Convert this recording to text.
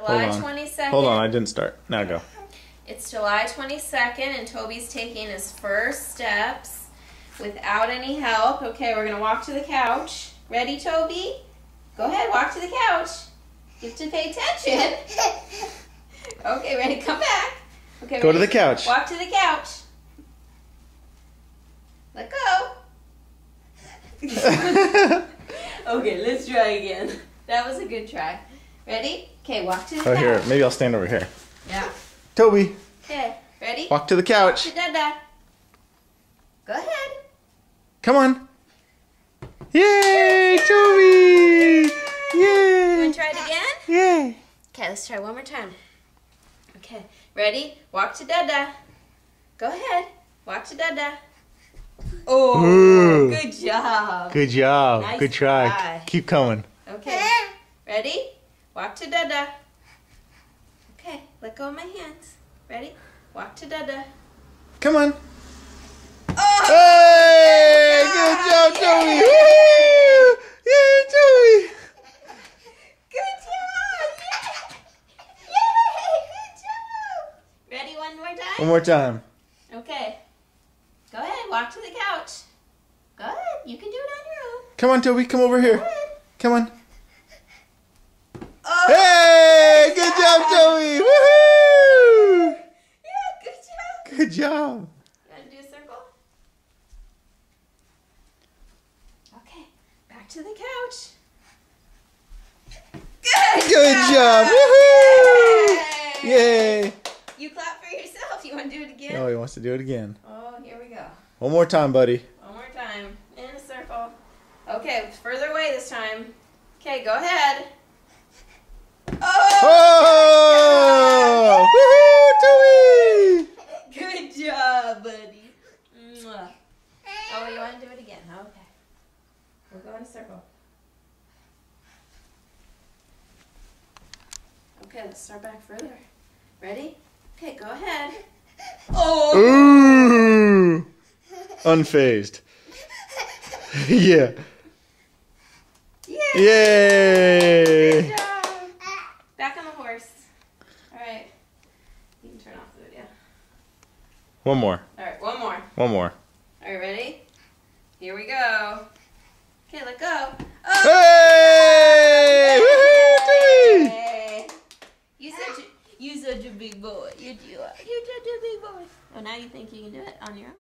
July 22nd. Hold on, I didn't start. Now go. It's July 22nd, and Toby's taking his first steps without any help. Okay, we're going to walk to the couch. Ready, Toby? Go ahead, walk to the couch. You have to pay attention. Okay, ready? Come back. Okay, Go ready? to the couch. Walk to the couch. Let go. Okay, let's try again. That was a good try. Ready? Okay, walk to the couch. Here, maybe I'll stand over here. Yeah. Toby, Okay, ready? walk to the couch. To Dada. Go ahead. Come on. Yay, Toby! You Yay! want to try it again? Yay! Okay, let's try one more time. Okay, ready? Walk to Dada. Go ahead. Walk to Dada. Oh, Ooh. good job. Good job. Nice Good try. try. Keep coming. Okay, ready? Walk to Dada. Okay, let go of my hands. Ready? Walk to Dada. Come on. Oh! Hey! Good job, Toby! Woo! Yay, Toby! Good job! Yay! Good job! Ready one more time? One more time. Okay. Go ahead, walk to the couch. Go ahead, you can do it on your own. Come on, Toby. Come over Go here. ahead. Come on. Oh! Hey! Good job, Toby! Woohoo! Yeah, good job. Good job. You want to do a circle? Okay, back to the couch. Good job. Woohoo! Yay! You clap for yourself. You want to do it again? Oh, he wants to do it again. Oh, here we go. One more time, buddy. One more time. In a circle. Okay, further away this time. Okay, go ahead. Oh! Woohoo, Toby! Good job, buddy. Mwah. Oh, you want to do it again? Okay. We'll go in a circle. Okay, let's start back further. Ready? Okay, go ahead. Oh! Ooh! Unfazed. Yeah. Yeah! Yay! Good job. Back on the horse. All right. You can turn off the video. One more. All right, one more. One more. All right, ready? Here we go. Okay, let go. Hey! Woohoo, Toby! Hey. You such a big boy. You do. You're such a big boy. Oh, now you think you can do it on your own?